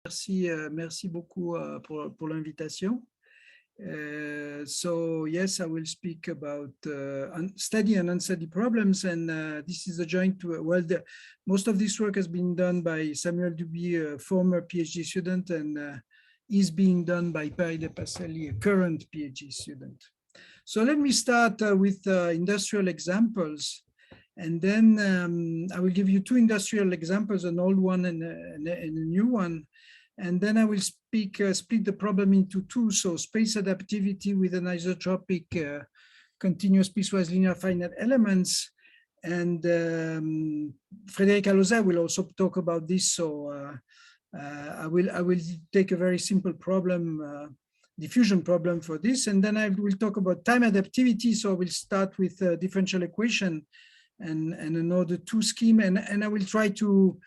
Merci beaucoup pour l'invitation. So yes, I will speak about steady and unsteady problems, and this is a joint. Well, most of this work has been done by Samuel Duby, a former PhD student, and is being done by Paris de Passelli, a current PhD student. So let me start with industrial examples. And then I will give you two industrial examples, an old one and a new one. And then I will split the problem into two. So space adaptivity with anisotropic continuous piecewise linear finite elements. And Frédéric Alozet will also talk about this. So I will take a very simple problem, diffusion problem for this. And then I will talk about time adaptivity. So I will start with differential equation and another two scheme, and I will try to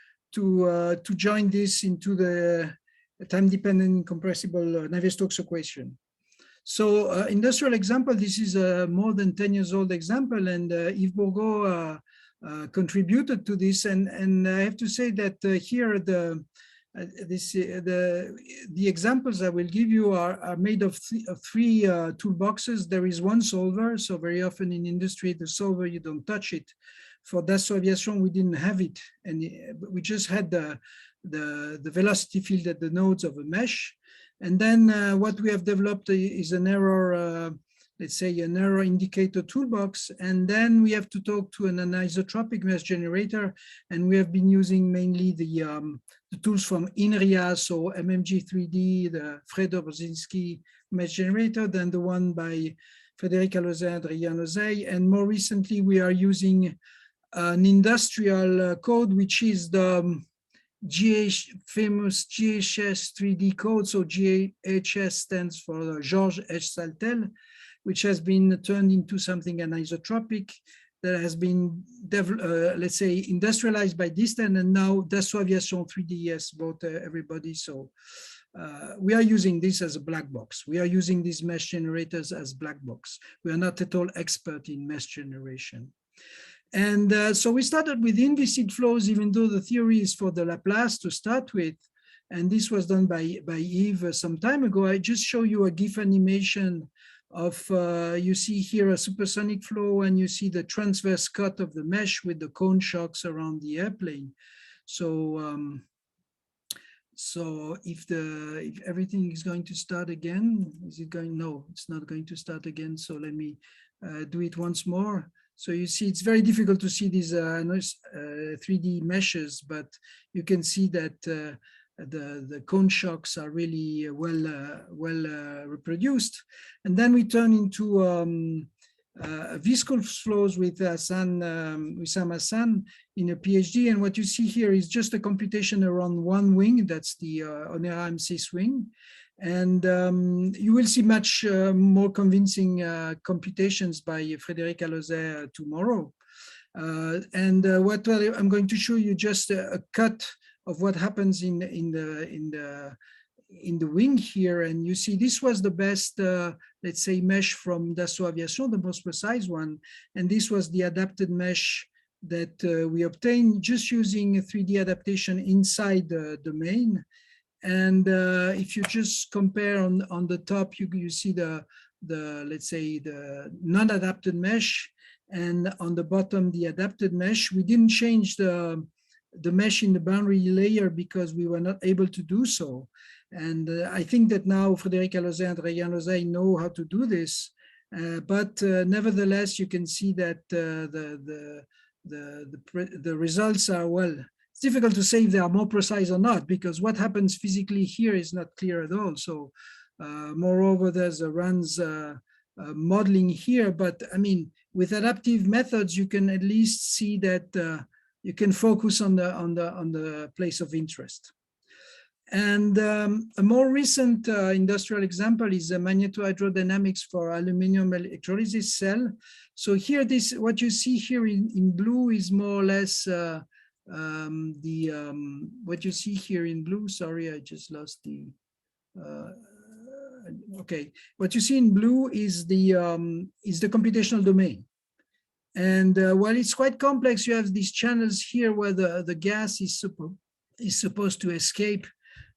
join this into the time-dependent incompressible Navier-Stokes equation. So industrial example, this is a more than 10 years old example, and Yves Bourgault contributed to this, and I have to say that here the examples I will give you are made of three toolboxes. There is one solver, so very often in industry, the solver, you don't touch it. For Dassault Aviation, we didn't have it, and we just had the velocity field at the nodes of a mesh. And then what we have developed is an error, let's say an error indicator toolbox, and then we have to talk to an anisotropic mesh generator, and we have been using mainly the tools from INRIA, so MMG3D, the Fred Obrzinski mesh generator, then the one by Frédéric Alozet and Adrien Lozey, and more recently we are using an industrial code, which is the famous GHS 3D code. So GHS stands for Georges H. Saltel, which has been turned into something anisotropic that has been, let's say, industrialized by Distant, and now Dassault Aviation 3DS bought everybody. So we are using this as a black box. We are using these mesh generators as black box. We are not at all expert in mesh generation. And so we started with inviscid flows, even though the theory is for the Laplace to start with. And this was done by Yves some time ago. I just show you a GIF animation of, you see here a supersonic flow, and you see the transverse cut of the mesh with the cone shocks around the airplane. So, so if everything is going to start again, is it going? No, it's not going to start again. So let me do it once more. So you see, it's very difficult to see these 3D meshes, but you can see that the cone shocks are really well reproduced. And then we turn into viscous flows with Wissam Hassan in a PhD. And what you see here is just a computation around one wing. That's the Onera M6 wing. And you will see much more convincing computations by Frédéric Alozet tomorrow. And what I'm going to show you just a cut of what happens in the wing here. And you see this was the best, let's say, mesh from Dassault Aviation, the most precise one. And this was the adapted mesh that we obtained just using a 3D adaptation inside the domain. And if you just compare on the top, you see the let's say the non-adapted mesh, and on the bottom the adapted mesh. We didn't change the mesh in the boundary layer because we were not able to do so. And I think that now Frédéric Alozet and Adrien Lozey know how to do this. But nevertheless, you can see that the results are, well, it's difficult to say if they are more precise or not, because what happens physically here is not clear at all. So moreover, there's a runs modeling here, but I mean, with adaptive methods, you can at least see that you can focus on the place of interest. And a more recent industrial example is magnetohydrodynamics for aluminium electrolysis cell. So here, what you see here in blue is more or less what you see here in blue. Sorry, I just lost the. Okay, what you see in blue is the computational domain. And while it's quite complex, you have these channels here where the gas is supposed to escape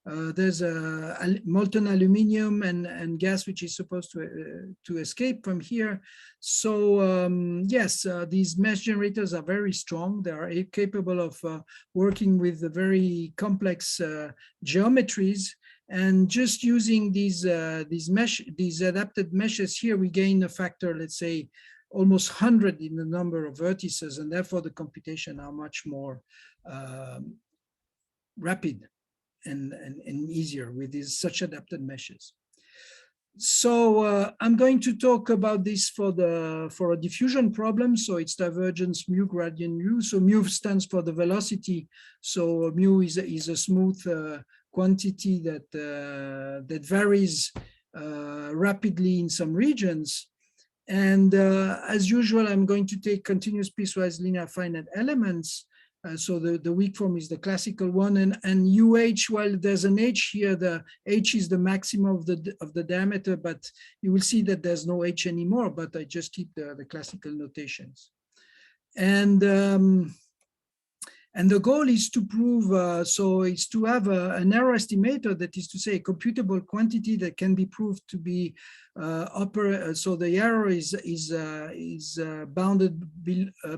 There's a molten aluminium and gas which is supposed to escape from here. So yes, these mesh generators are very strong. They are capable of working with the very complex geometries. And just using these adapted meshes here, we gain a factor, let's say, almost 100 in the number of vertices, and therefore the computation are much more rapid and easier with these such adapted meshes. So I'm going to talk about this for a diffusion problem. So it's divergence mu gradient mu. So mu stands for the velocity. So mu is a smooth quantity that varies rapidly in some regions. And as usual, I'm going to take continuous piecewise linear finite elements. So the weak form is the classical one, and UH, while there's an H here, the H is the maximum of the diameter, but you will see that there's no H anymore, but I just keep the classical notations. And the goal is to prove, so it's to have an error estimator, that is to say a computable quantity that can be proved to be so the error is bounded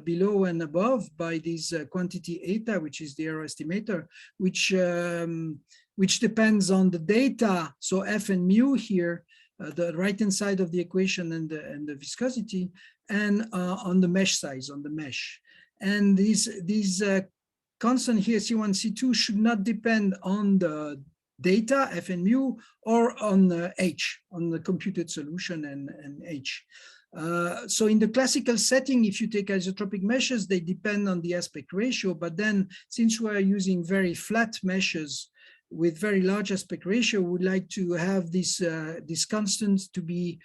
below and above by this quantity eta, which is the error estimator, which depends on the data. So F and mu here, the right-hand side of the equation and the viscosity, and on the mesh size, on the mesh. And these constant here, C1, C2, should not depend on the data, F and mu, or on H, on the computed solution and H. So in the classical setting, if you take isotropic meshes, they depend on the aspect ratio. But then, since we are using very flat meshes with very large aspect ratio, we would like to have this constant to be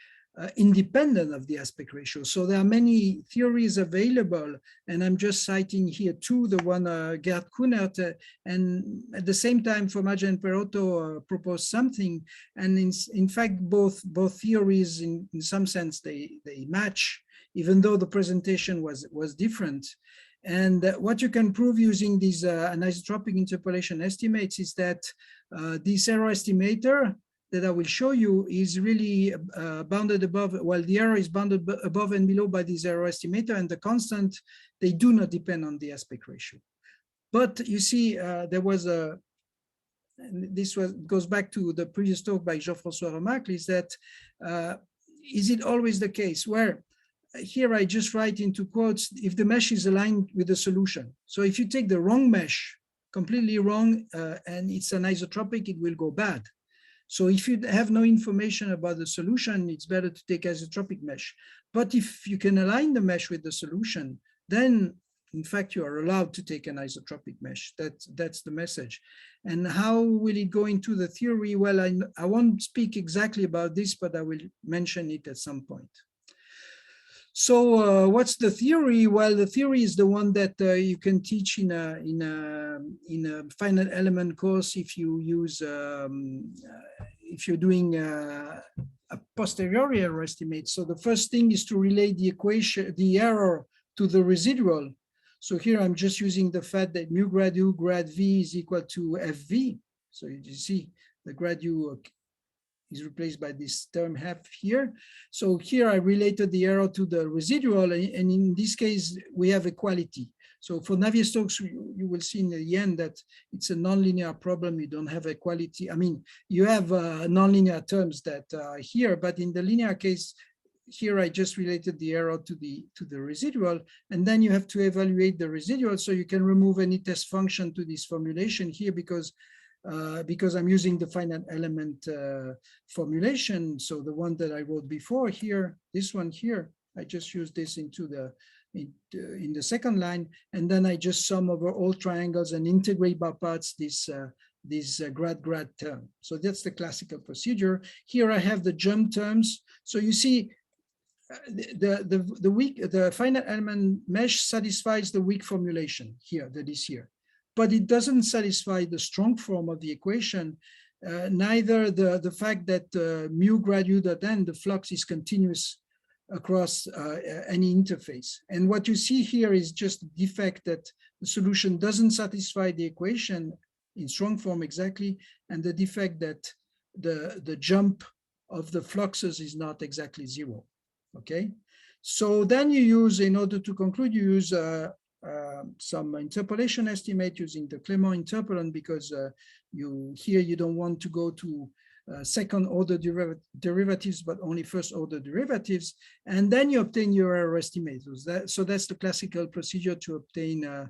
independent of the aspect ratio. So there are many theories available, and I'm just citing here two, the one Gerd Kunert, and at the same time Formaggio and Perotto proposed something, and in fact both theories in some sense they match, even though the presentation was different. And what you can prove using these anisotropic interpolation estimates is that this error estimator that I will show you is really bounded above, well, the error is bounded above and below by this error estimator, and the constant, they do not depend on the aspect ratio. But you see, there was goes back to the previous talk by Jean-François Remarque, is that, is it always the case where, here I just write into quotes, if the mesh is aligned with the solution. So if you take the wrong mesh, completely wrong, and it's anisotropic, it will go bad. So if you have no information about the solution, it's better to take isotropic mesh. But if you can align the mesh with the solution, then in fact you are allowed to take an isotropic mesh. That's the message. And how will it go into the theory? Well, I won't speak exactly about this, but I will mention it at some point. So what's the theory? Well, the theory is the one that you can teach in a finite element course if you use if you're doing a posteriori error estimate. So the first thing is to relate the equation, the error, to the residual. So here I'm just using the fact that mu grad u grad v is equal to fv. So you see the grad u is replaced by this term half here. So here I related the error to the residual, and in this case, we have equality. So for Navier-Stokes, you will see in the end that it's a nonlinear problem. You don't have equality. I mean, you have nonlinear terms that are here, but in the linear case, here I just related the error to the residual, and then you have to evaluate the residual. So you can remove any test function to this formulation here because I'm using the finite element formulation. So the one that I wrote before here, this one here, I just use this into in the second line, and then I just sum over all triangles and integrate by parts this grad term. So that's the classical procedure. Here I have the jump terms. So you see, the finite element mesh satisfies the weak formulation here, that is here. But it doesn't satisfy the strong form of the equation, neither the fact that mu grad u dot n, the flux is continuous across any interface. And what you see here is just the defect that the solution doesn't satisfy the equation in strong form exactly, and the defect that the jump of the fluxes is not exactly zero, okay? So then you use, in order to conclude, you use some interpolation estimate using the Clément interpolant, because here you don't want to go to second order derivatives, but only first order derivatives, and then you obtain your error estimators. So that's the classical procedure to obtain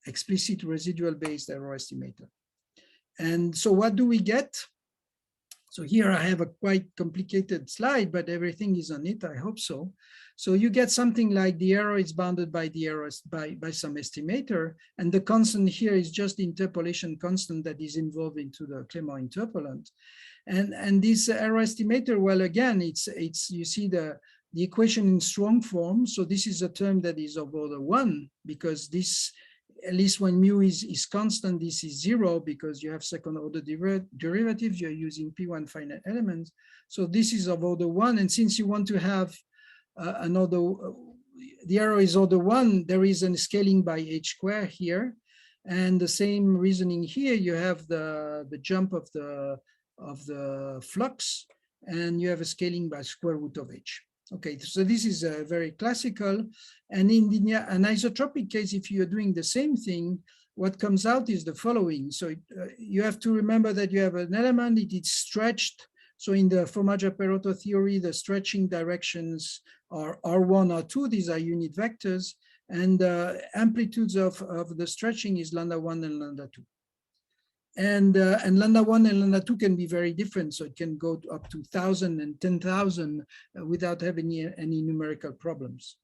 explicit residual based error estimator. And so what do we get? So here I have a quite complicated slide, but everything is on it, I hope so. So you get something like the error is bounded by the errors by some estimator, and the constant here is just the interpolation constant that is involved into the Clément interpolant. And this error estimator, well, again, it's you see the equation in strong form. So this is a term that is of order 1, because this, at least when mu is constant, this is 0, because you have second order derivatives, you're using P1 finite elements. So this is of order 1. And since you want to have the error is order 1, there is a scaling by h square here. And the same reasoning here, you have the jump of the flux, and you have a scaling by square root of h. Okay, so this is very classical. And in the anisotropic case, if you're doing the same thing, what comes out is the following. So you have to remember that you have an element, it is stretched. So in the Fromager-Perotto theory, the stretching directions are R1, R2, these are unit vectors. And the amplitudes of the stretching is lambda 1 and lambda 2. And lambda 1 and lambda 2 can be very different. So it can go up to 1,000 and 10,000 without having any numerical problems.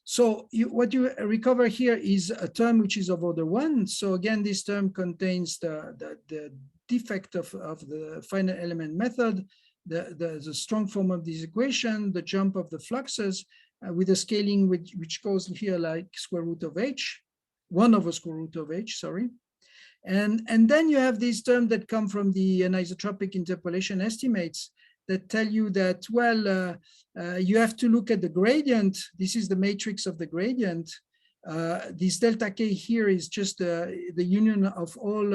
So what you recover here is a term which is of order 1. So again, this term contains the defect of the finite element method, the strong form of this equation, the jump of the fluxes with a scaling which goes here like square root of h, 1 over square root of h, sorry. And then you have these terms that come from the anisotropic interpolation estimates that tell you that, well, you have to look at the gradient. This is the matrix of the gradient. This delta k here is just the union of all,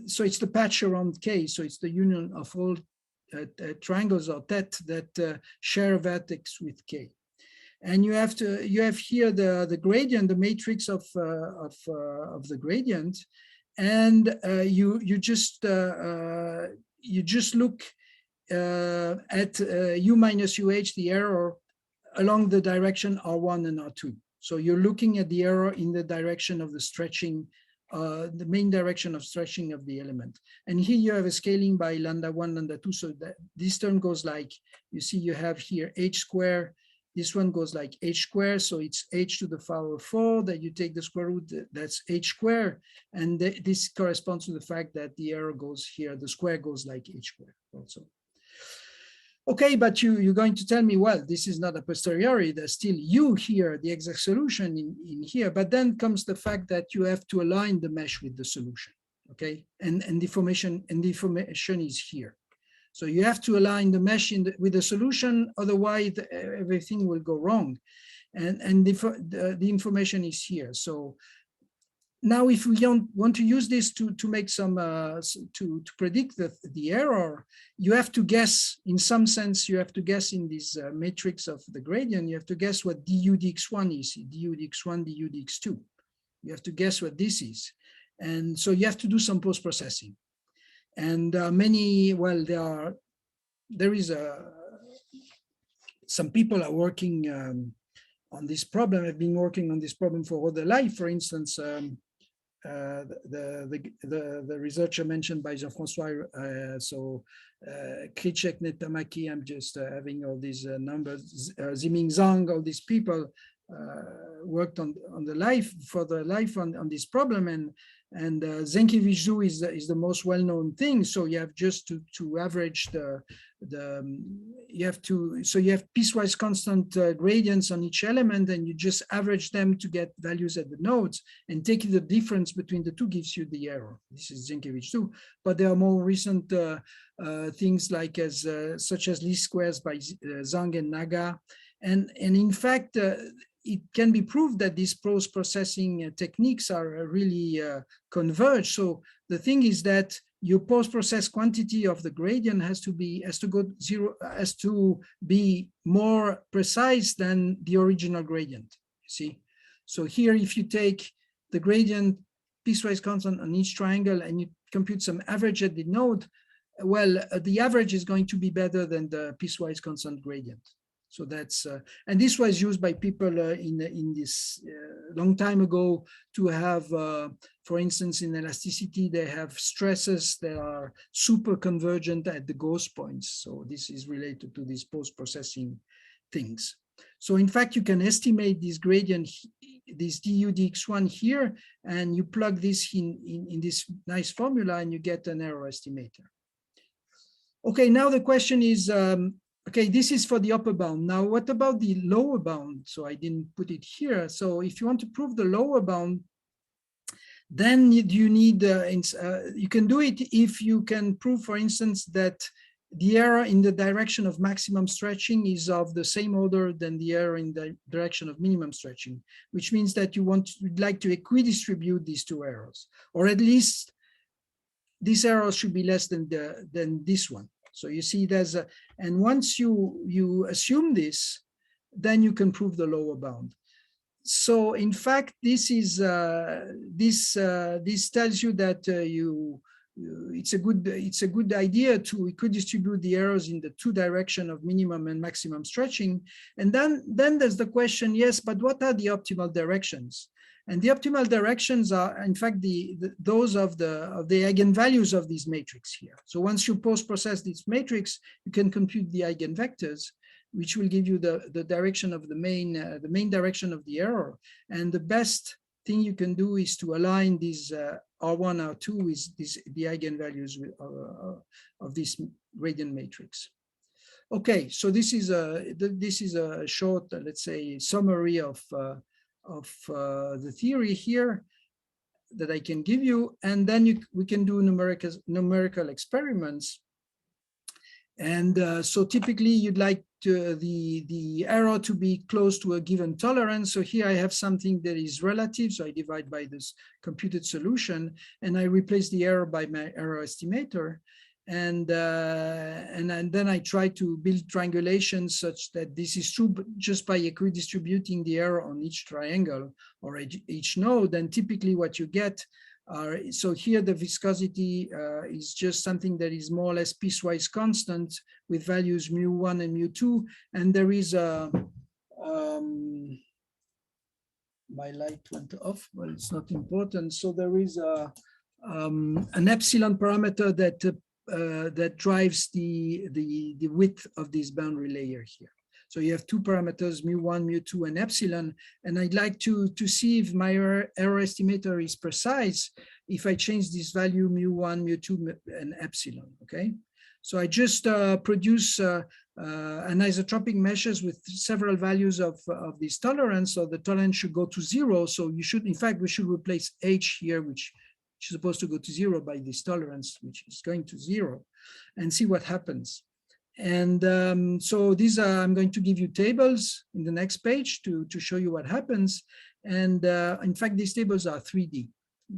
so it's the patch around k. So it's the union of all triangles or tet that share a vertex with k. And you have here the gradient, the matrix of the gradient, and you just look at u minus uh, the error along the direction R1 and R2. So you're looking at the error in the direction of the stretching, the main direction of stretching of the element. And here you have a scaling by lambda 1, lambda 2. So that this term goes like, you see, you have here h square. This one goes like h square, so it's h to the power 4, that you take the square root, that's h square. And this corresponds to the fact that the error goes here, the square goes like h square also. Okay, but you're going to tell me, well, this is not a posteriori, there's still u here, the exact solution in here, but then comes the fact that you have to align the mesh with the solution, okay? And the information is here. So you have to align the mesh with the solution, otherwise everything will go wrong. And the information is here. So now if we want to use this to make some, to predict the error, you have to guess, in some sense, you have to guess in this matrix of the gradient, you have to guess what du dx1 is, du dx1, du dx2. You have to guess what this is. And so you have to do some post-processing. And some people are working on this problem, have been working on this problem for all their life. For instance, the researcher mentioned by Jean-François, Krzyzek, Netamaki, I'm just having all these numbers, Ziming Zhang, all these people worked on the life on this problem, and Zenkiewicz Zhu is the most well-known thing. So you have just to average you have piecewise constant gradients on each element, and you just average them to get values at the nodes, and taking the difference between the two gives you the error. This is Zenkiewicz Zhu, but there are more recent things like such as least squares by Zhang and Naga, and in fact it can be proved that these post-processing techniques are really converge. So the thing is that your post-process quantity of the gradient has to be more precise than the original gradient. You see, so here if you take the gradient piecewise constant on each triangle and you compute some average at the node, well, the average is going to be better than the piecewise constant gradient. So that's, and this was used by people in this long time ago to have, for instance, in elasticity, they have stresses that are super convergent at the Gauss points. So this is related to these post-processing things. So in fact, you can estimate this gradient, this du dx1 here, and you plug this in this nice formula and you get an error estimator. Okay, now the question is, okay, this is for the upper bound. Now, what about the lower bound? So I didn't put it here. So if you want to prove the lower bound, then you need, you can do it if you can prove, for instance, that the error in the direction of maximum stretching is of the same order than the error in the direction of minimum stretching, which means that you'd like to equidistribute these two errors, or at least this error should be less than this one. So you see there's a, and once you assume this, then you can prove the lower bound. So in fact, this is this tells you that it's a good idea to equidistribute the errors in the two directions of minimum and maximum stretching. And then there's the question, yes, but what are the optimal directions? And the optimal directions are, in fact, those of the eigenvalues of these matrix here. So once you post-process this matrix, you can compute the eigenvectors, which will give you the direction of the main direction of the error. And the best thing you can do is to align these R1, R2 with the eigenvalues of this gradient matrix. Okay, so this is a short, let's say, summary of the theory here that I can give you, and then we can do numerical experiments. And so typically you'd like the error to be close to a given tolerance. So here I have something that is relative, so I divide by this computed solution, and I replace the error by my error estimator. And then I try to build triangulation such that this is true, but just by equidistributing the error on each triangle or each node. And typically what you get are, so here the viscosity is just something that is more or less piecewise constant with values mu1 and mu2. And there is a, my light went off, well, it's not important. So there is an epsilon parameter that drives the width of this boundary layer here. So you have two parameters, mu1, mu2, and epsilon. And I'd like to see if my error estimator is precise if I change this value mu1, mu2, and epsilon, okay? So I just produce anisotropic meshes with several values of this tolerance. So the tolerance should go to 0. So you should, in fact, we should replace H here, which is supposed to go to 0 by this tolerance, which is going to 0, and see what happens. And so these are, I'm going to give you tables in the next page to show you what happens. And in fact, these tables are 3D.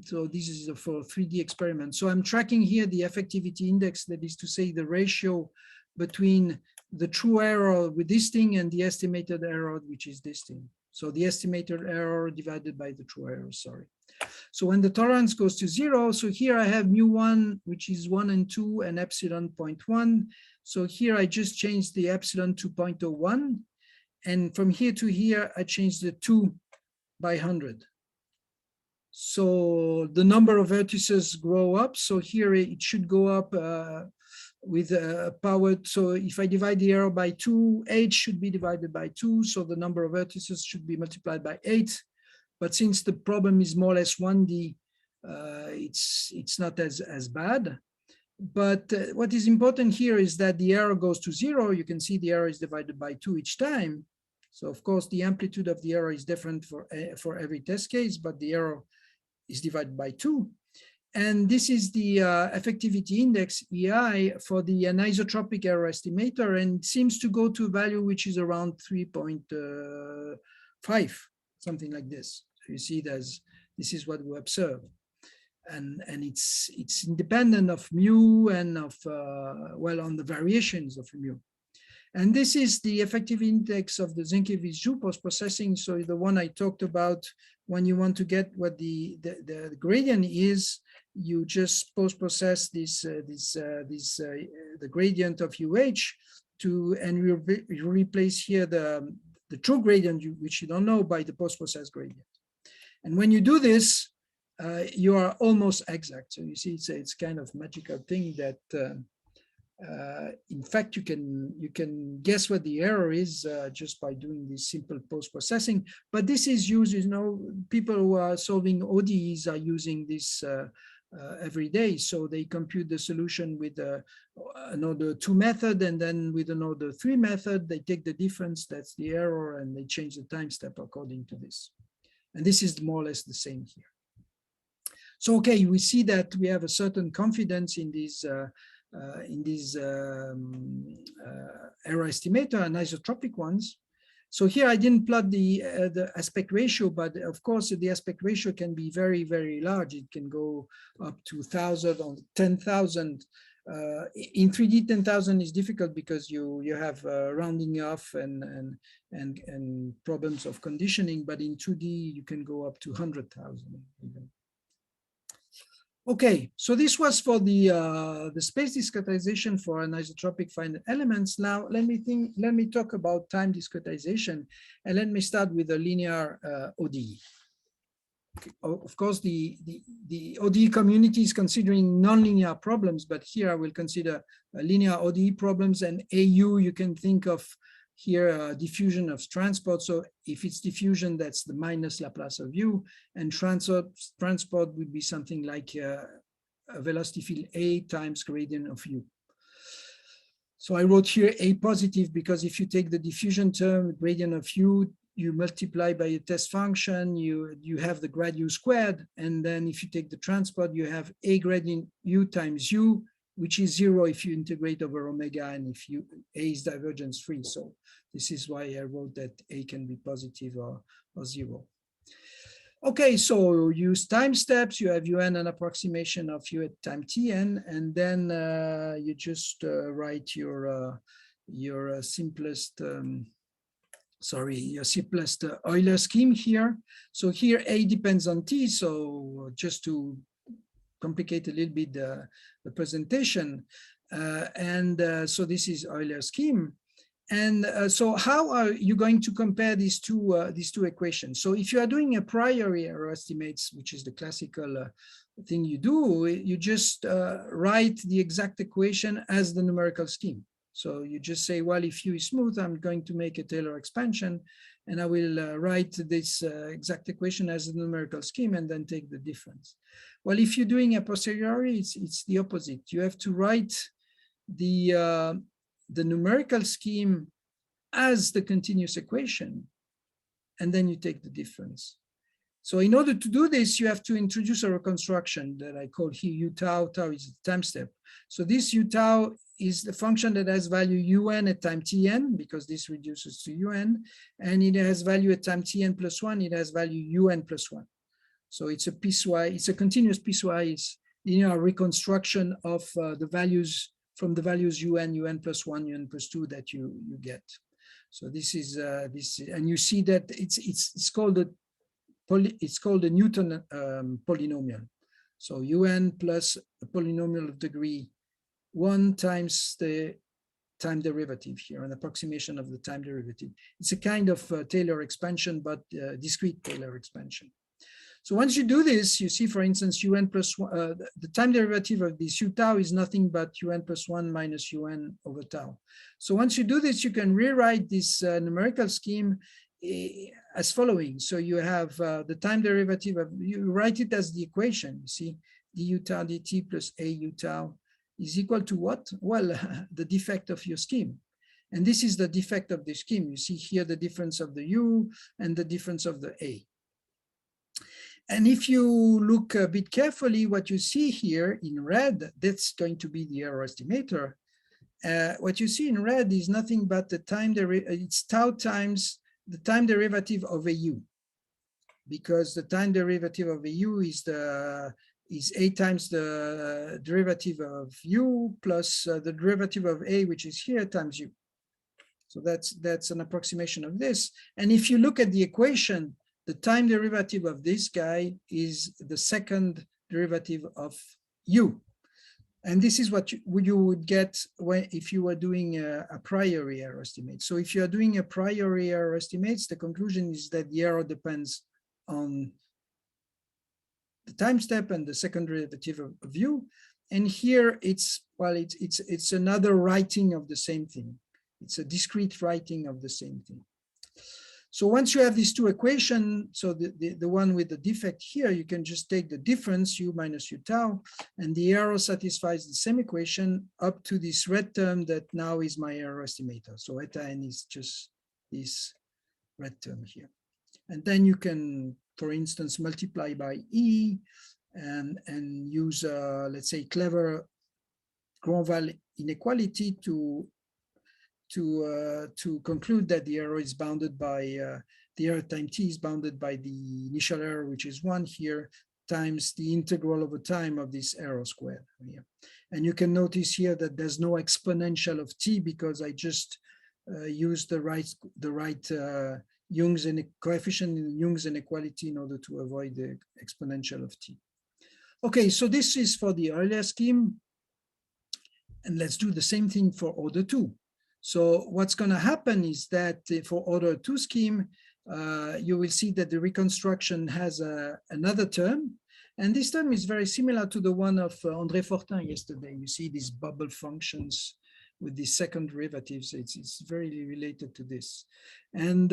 So this is for 3D experiments. So I'm tracking here the effectivity index, that is to say the ratio between the true error with this thing and the estimated error, which is this thing. So the estimated error divided by the true error, sorry. So when the tolerance goes to 0, so here I have mu1, which is 1 and 2, and epsilon 0.1. So here I just changed the epsilon to 0.01. And from here to here, I changed the 2 by 100. So the number of vertices grow up. So here it should go up with power. So if I divide the error by 2, H should be divided by 2. So the number of vertices should be multiplied by 8. But since the problem is more or less 1D, it's not as bad. But what is important here is that the error goes to 0. You can see the error is divided by 2 each time. So of course, the amplitude of the error is different for every test case, but the error is divided by 2. And this is the effectivity index, EI, for the anisotropic error estimator, and seems to go to a value which is around 3.4 5, something like this. So you see this is what we observe. And it's independent of mu and of, well, on the variations of mu. And this is the effective index of the Zenkiewicz-Joux post-processing. So the one I talked about, when you want to get what the gradient is, you just post-process the gradient of UH and you replace here the true gradient, which you don't know, by the post-process gradient. And when you do this, you are almost exact. So you see, it's kind of magical thing that in fact, you can guess what the error is just by doing this simple post-processing. But this is used, people who are solving ODEs are using this every day. So they compute the solution with another 2 method, and then with another 3 method, they take the difference, that's the error, and they change the time step according to this. And this is more or less the same here. So, okay, we see that we have a certain confidence in these error estimator, anisotropic ones. So here I didn't plot the aspect ratio, but of course the aspect ratio can be very, very large. It can go up to 1,000 or 10,000. In 3D, 10,000 is difficult because you have rounding off and problems of conditioning, but in 2D you can go up to 100,000 even. Okay, so this was for the space discretization for anisotropic finite elements. Now let me talk about time discretization, and let me start with the linear ODE. Okay. Of course, the ODE community is considering nonlinear problems, but here I will consider linear ODE problems, and AU you can think of here diffusion of transport. So if it's diffusion, that's the minus Laplace of U, and transport would be something like a velocity field A times gradient of U. So I wrote here A positive because if you take the diffusion term, gradient of U, you multiply by a test function, you have the grad U squared, and then if you take the transport, you have A gradient U times U, which is 0 if you integrate over omega, and if A is divergence free. So this is why I wrote that A can be positive or 0. Okay, so use time steps. You have UN an approximation of U at time Tn, and then you just write your simplest Euler scheme here. So here A depends on T. So just to complicate a little bit the presentation, so this is Euler scheme. And so how are you going to compare these two equations? So if you are doing a priori error estimates, which is the classical thing you do, you just write the exact equation as the numerical scheme. So you just say, well, if U is smooth, I'm going to make a Taylor expansion, and I will write this exact equation as a numerical scheme and then take the difference. Well, if you're doing a posteriori, it's the opposite. You have to write the numerical scheme as the continuous equation, and then you take the difference. So in order to do this, you have to introduce a reconstruction that I call here U tau. Tau is the time step. So this U tau is the function that has value un at time tn, because this reduces to un, and it has value at time tn plus 1, it has value un plus 1. So it's a piecewise, it's a continuous piecewise linear reconstruction of the values from the values un plus 1, un plus 2 that you get. So this is and you see that it's called a Newton polynomial. So un plus a polynomial of degree 1 times the time derivative here, an approximation of the time derivative. It's a kind of Taylor expansion, but discrete Taylor expansion. So once you do this, you see, for instance, un plus 1, the time derivative of this U tau is nothing but un plus 1 minus un over tau. So once you do this, you can rewrite this numerical scheme as following. So you have the time derivative of, you write it as the equation, you see, du tau dt plus a U tau is equal to what? Well, the defect of your scheme. And this is the defect of the scheme. You see here the difference of the U and the difference of the A. And if you look a bit carefully, what you see here in red, that's going to be the error estimator. What you see in red is nothing but the time, it's tau times the time derivative of a u, because the time derivative of a u is a times the derivative of u plus the derivative of a, which is here, times u. So that's an approximation of this. And if you look at the equation, the time derivative of this guy is the second derivative of u. And this is what you would get when, if you were doing a priori error estimate. So if you are doing a priori error estimates, the conclusion is that the error depends on the time step and the second derivative of u. And here it's, well, it's another writing of the same thing. It's a discrete writing of the same thing. So once you have these two equations, so the one with the defect here, you can just take the difference, u minus u tau, and the error satisfies the same equation up to this red term that now is my error estimator. So eta n is just this red term here. And then you can, for instance, multiply by E and use, let's say, clever Grandval inequality to conclude that the error is bounded by, the error time t is bounded by the initial error, which is 1 here, times the integral over time of this error squared here. And you can notice here that there's no exponential of t because I just used the right Young's coefficient in Young's inequality in order to avoid the exponential of t. Okay, so this is for the earlier scheme. And let's do the same thing for order 2. So what's going to happen is that for order 2 scheme, you will see that the reconstruction has another term. And this term is very similar to the one of André Fortin yesterday. You see these bubble functions with the second derivatives. It's very related to this. And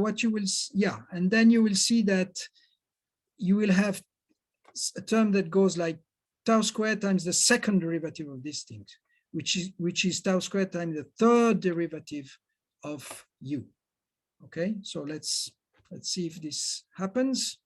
what you will, and then you will see that you will have a term that goes like tau squared times the second derivative of these things, which is tau squared times the third derivative of u. Okay, so let's see if this happens.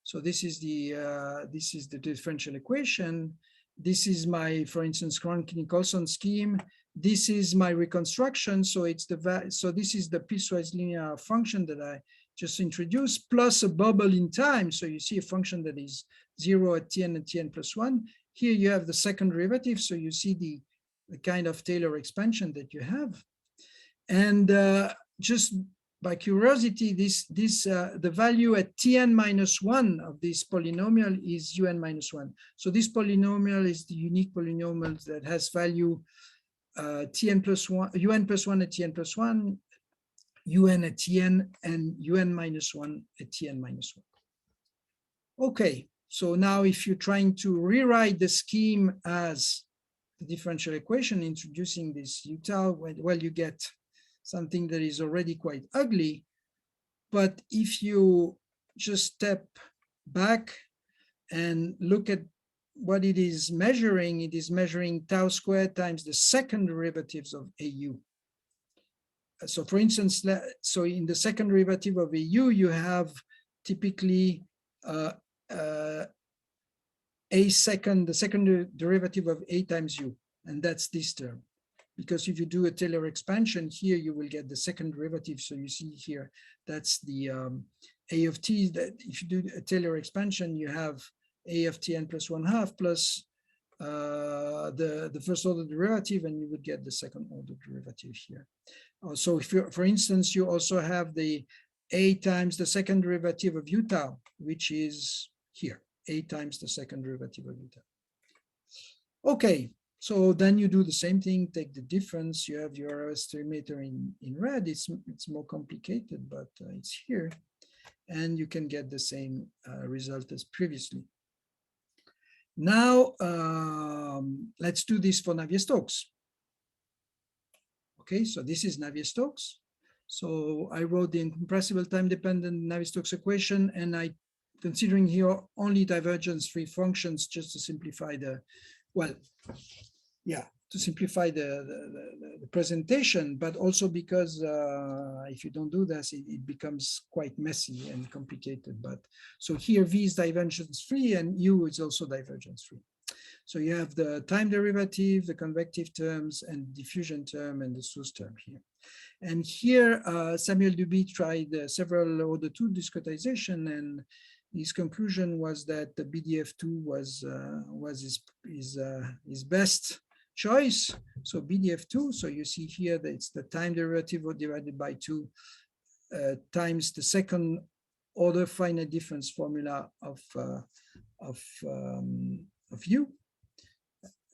So this is the differential equation. This is my, for instance, Crank-Nicolson scheme. This is my reconstruction. So it's this is the piecewise linear function that I just introduced, plus a bubble in time. So you see a function that is 0 at tn and tn plus 1. Here you have the second derivative. So you see the kind of Taylor expansion that you have. And just by curiosity, the value at tn minus 1 of this polynomial is un minus 1. So this polynomial is the unique polynomial that has value tn plus 1, un plus 1 at tn plus 1, un at tn, and un minus 1 at tn minus 1. Okay, so now if you're trying to rewrite the scheme as the differential equation introducing this u tau, well, you get something that is already quite ugly. But if you just step back and look at what it is measuring tau squared times the second derivatives of AU. So for instance, so in the second derivative of AU, you have typically the second derivative of A times U, and that's this term. Because if you do a Taylor expansion here, you will get the second derivative. So you see here, that's the A of t. That if you do a Taylor expansion, you have A of tn plus 1/2 plus the first order derivative, and you would get the second order derivative here. So if you, for instance, you also have the A times the second derivative of u tau, which is here, A times the second derivative of u tau. Okay. So then you do the same thing, take the difference, you have your estimator in red, it's more complicated, but it's here. And you can get the same result as previously. Now, let's do this for Navier-Stokes. Okay, so this is Navier-Stokes. So I wrote the incompressible time-dependent Navier-Stokes equation, and I, considering here only divergence-free functions, just to simplify the, well, yeah, to simplify the presentation, but also because if you don't do this, it becomes quite messy and complicated. But so here V is divergence-free and U is also divergence-free. So you have the time derivative, the convective terms, and diffusion term, and the source term here. And here, Samuel Duby tried several order 2 discretization, and his conclusion was that the BDF2 was his best choice. So BDF2, so you see here that it's the time derivative divided by 2 times the second order finite difference formula of U.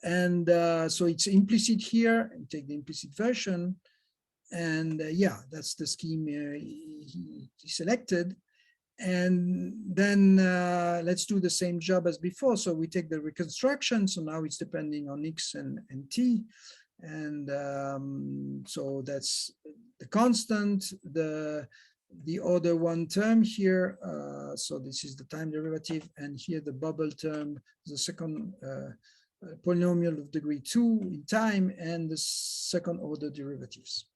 And so it's implicit here, and take the implicit version. And yeah, that's the scheme he selected. And then let's do the same job as before. So we take the reconstruction. So now it's depending on X and T. And so that's the constant, the order 1 term here. So this is the time derivative. And here the bubble term, the second polynomial of degree 2 in time, and the second order derivatives.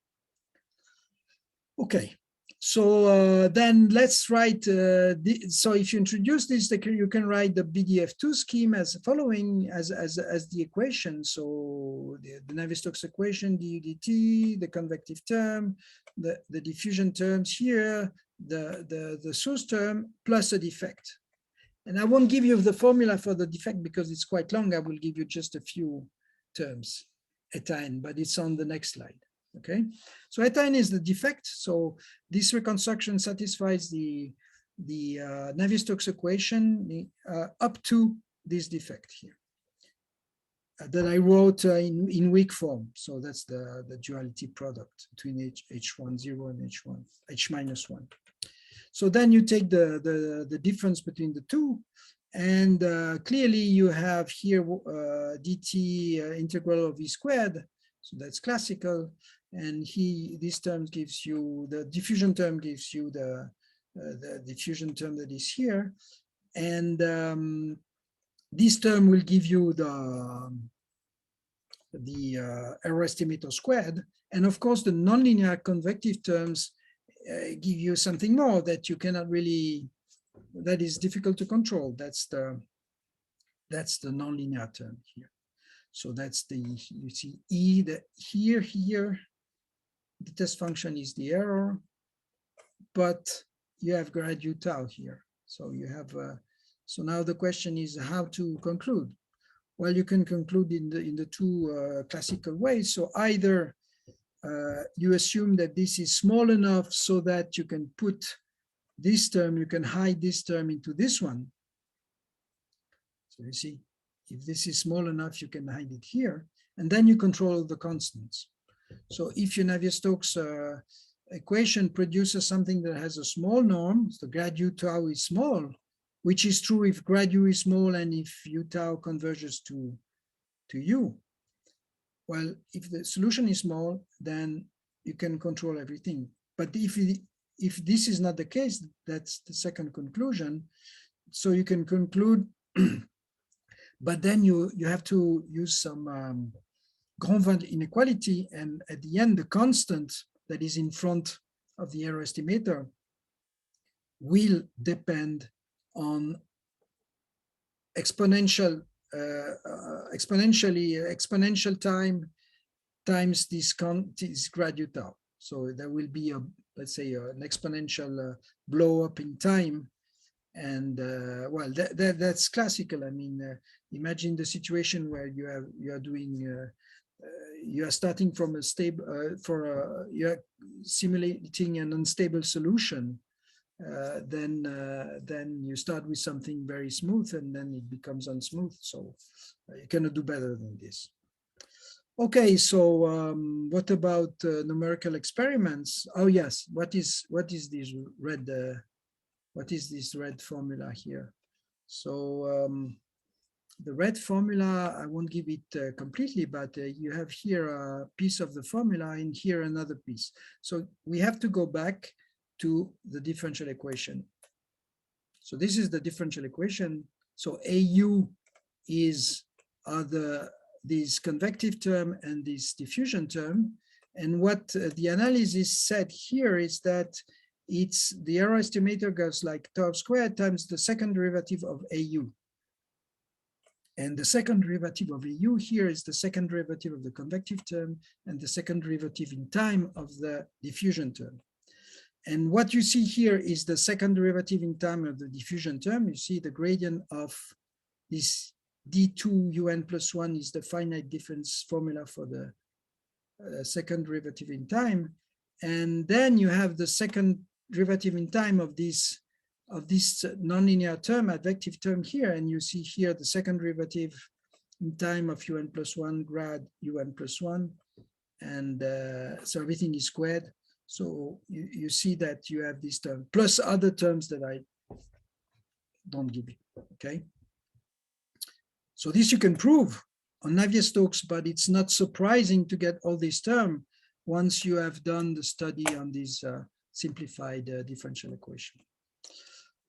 Okay, so then let's write, so if you introduce this, you can write the BDF2 scheme as following, as the equation. So the Navier-Stokes equation, du dt, the convective term, the diffusion terms here, the source term, plus a defect. And I won't give you the formula for the defect because it's quite long. I will give you just a few terms, eta n, but it's on the next slide. Okay, so eta n is the defect. So this reconstruction satisfies the Navier-Stokes equation up to this defect here that I wrote in weak form. So that's the duality product between H10 and H-1. So then you take the difference between the two, and clearly you have here dt integral of E squared. So that's classical. And this term gives you, the diffusion term gives you the diffusion term that is here. And this term will give you the error estimator squared. And of course, the nonlinear convective terms give you something more that you cannot really, that is difficult to control. That's the nonlinear term here. So that's you see E, here, the test function is the error, but you have grad U tau here. So you have, so now the question is how to conclude. Well, you can conclude in the two classical ways. So either you assume that this is small enough so that you can put this term, you can hide this term into this one. So you see, if this is small enough, you can hide it here, and then you control the constants. So if your Navier-Stokes equation produces something that has a small norm, so grad U tau is small, which is true if grad U is small and if U tau converges to U. Well, if the solution is small, then you can control everything. But if this is not the case, that's the second conclusion. So you can conclude, but then you have to use some Grandval inequality, and at the end, the constant that is in front of the error estimator will depend on exponential time times this grad U tau. So there will be let's say an exponential blow up in time, and well, that's classical. I mean, imagine the situation where you are doing. You are starting from a stable you are simulating an unstable solution. Then you start with something very smooth, and then it becomes unsmooth. So you cannot do better than this. Okay, so what about numerical experiments? Oh yes, what is this red? What is this red formula here? So the red formula, I won't give it completely, but you have here a piece of the formula, and here another piece. So we have to go back to the differential equation. So this is the differential equation. So AU is this convective term and this diffusion term. And what the analysis said here is that it's the error estimator goes like tau squared times the second derivative of AU. And the second derivative of AU here is the second derivative of the convective term and the second derivative in time of the diffusion term. And what you see here is the second derivative in time of the diffusion term. You see the gradient of this d2 un plus 1 is the finite difference formula for the second derivative in time. And then you have the second derivative in time of this nonlinear term, advective term here. And you see here the second derivative in time of un plus 1 grad un plus 1. And so everything is squared. So you see that you have this term plus other terms that I don't give you, okay? So this you can prove on Navier-Stokes, but it's not surprising to get all these terms once you have done the study on this simplified differential equation.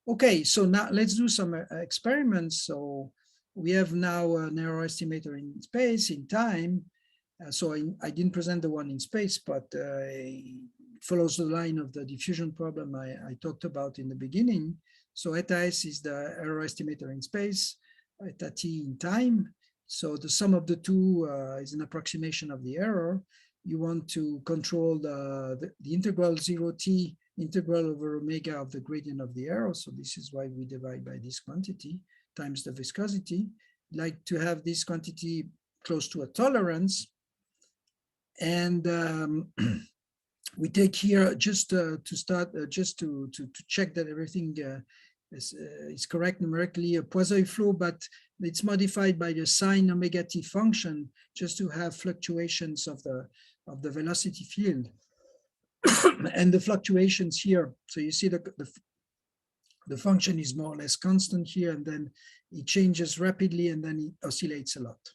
Okay, so now let's do some experiments. So we have now an error estimator in space, in time. So I didn't present the one in space, but it follows the line of the diffusion problem I talked about in the beginning. So eta s is the error estimator in space, eta t in time. So the sum of the two is an approximation of the error. You want to control the integral 0t integral over omega of the gradient of the error. So this is why we divide by this quantity times the viscosity. Like to have this quantity close to a tolerance. And we take here just to start, just to check that everything is correct numerically, a Poiseuille flow, but it's modified by the sine omega t function just to have fluctuations of the velocity field. And the fluctuations here, so you see the function is more or less constant here, and then it changes rapidly and then it oscillates a lot.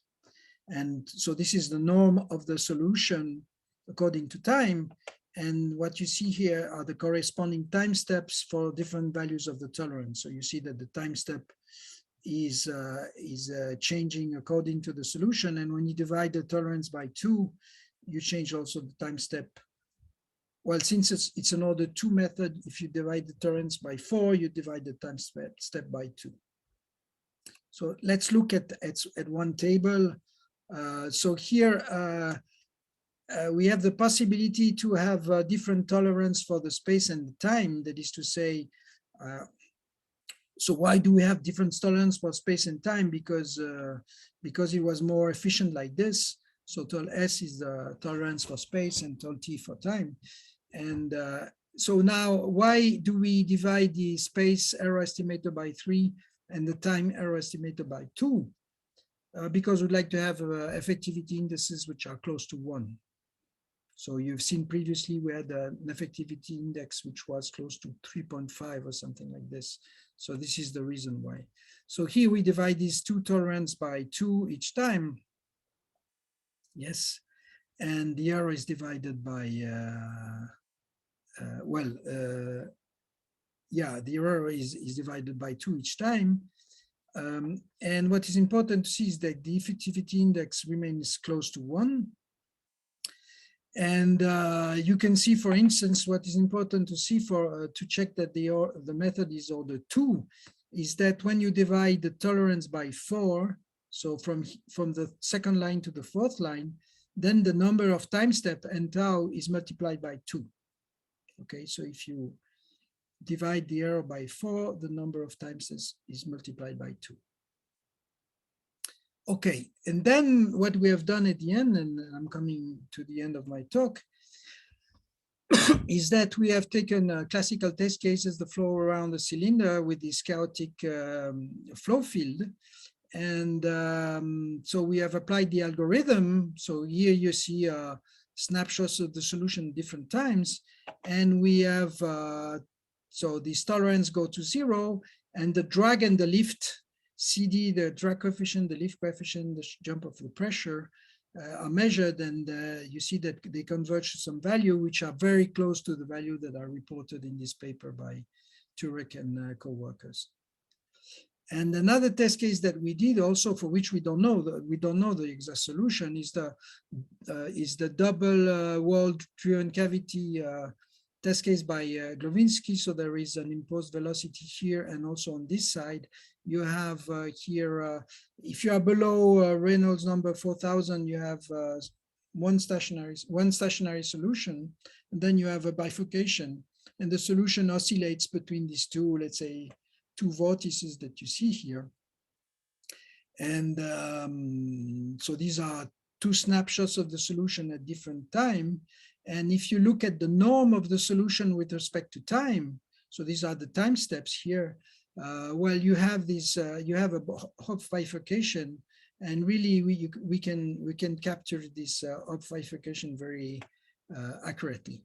And so this is the norm of the solution according to time. And what you see here are the corresponding time steps for different values of the tolerance. So you see that the time step is changing according to the solution. And when you divide the tolerance by 2, you change also the time step. Well, since it's an order 2 method, if you divide the tolerance by 4, you divide the time step by 2. So let's look at one table. So here we have the possibility to have different tolerance for the space and the time. That is to say, so why do we have different tolerance for space and time? Because it was more efficient like this. So tol S is the tolerance for space and tol T for time. And so now, why do we divide the space error estimator by 3 and the time error estimator by 2? Because we'd like to have effectivity indices which are close to 1. So you've seen previously we had an effectivity index which was close to 3.5 or something like this. So this is the reason why. So here we divide these two tolerance by 2 each time. Yes, and the error is divided by, yeah, the error is divided by 2 each time. And what is important to see is that the effectivity index remains close to 1. And you can see, for instance, what is important to see for to check that the method is order 2 is that when you divide the tolerance by 4, so from the second line to the fourth line, then the number of time step and tau is multiplied by 2. Okay, so if you divide the error by 4, the number of times is multiplied by 2. Okay, and then what we have done at the end, and I'm coming to the end of my talk, is that we have taken classical test cases, the flow around the cylinder with this chaotic flow field. And so we have applied the algorithm. So here you see snapshots of the solution different times. And we have, so these tolerance go to 0, and the drag and the lift, CD, the drag coefficient, the lift coefficient, the jump of the pressure are measured, and you see that they converge to some value which are very close to the value that are reported in this paper by Turek and co-workers. And another test case that we did also, for which we don't know the exact solution, is the double walled driven cavity test case by Glowinski. So there is an imposed velocity here, and also on this side you have here, if you are below Reynolds number 4000, you have one stationary solution, and then you have a bifurcation, and the solution oscillates between these two, let's say, two vortices that you see here. And so these are two snapshots of the solution at different time. And if you look at the norm of the solution with respect to time, so these are the time steps here, well, you have this, you have a Hopf bifurcation, and really we can capture this Hopf bifurcation very accurately.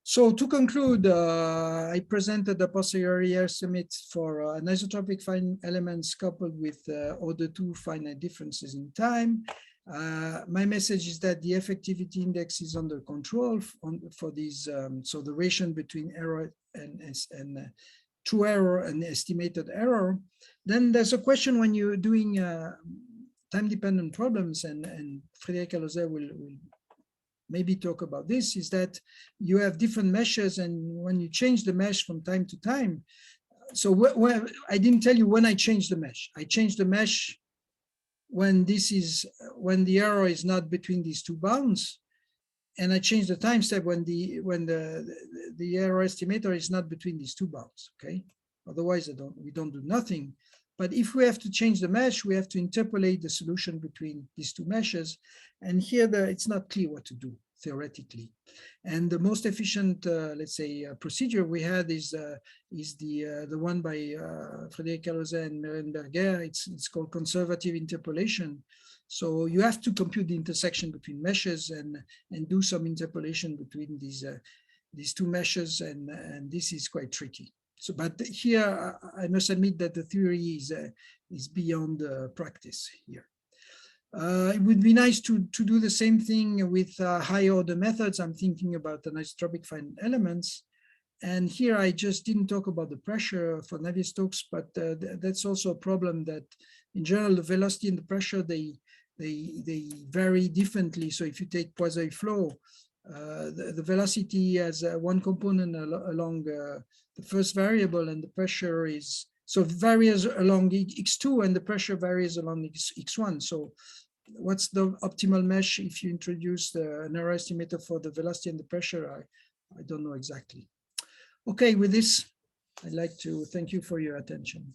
So to conclude, I presented a posteriori estimate for anisotropic finite elements coupled with order 2 finite differences in time. My message is that the effectivity index is under control for these. So the ratio between error and true error and estimated error. Then there's a question when you're doing time-dependent problems, and Frédéric Alozet will maybe talk about this, is that you have different meshes, and when you change the mesh from time to time, so I didn't tell you when I changed the mesh. I changed the mesh when the error is not between these two bounds, and I changed the time step when the error estimator is not between these two bounds. Okay, otherwise we don't do nothing. But if we have to change the mesh, we have to interpolate the solution between these two meshes. And here, it's not clear what to do theoretically. And the most efficient, let's say, procedure we had is the one by Frédéric Alozet and Miriam Berger. It's called conservative interpolation. So you have to compute the intersection between meshes and do some interpolation between these two meshes, and this is quite tricky. So, but here I must admit that the theory is beyond practice here. It would be nice to do the same thing with higher order methods. I'm thinking about the anisotropic finite elements. And here I just didn't talk about the pressure for Navier-Stokes, but that's also a problem that in general, the velocity and the pressure, they vary differently. So if you take Poiseuille flow, the velocity has one component along the first variable, and the pressure is, so it varies along x2 and the pressure varies along x1. So what's the optimal mesh if you introduce an error estimator for the velocity and the pressure? I don't know exactly. Okay, with this, I'd like to thank you for your attention.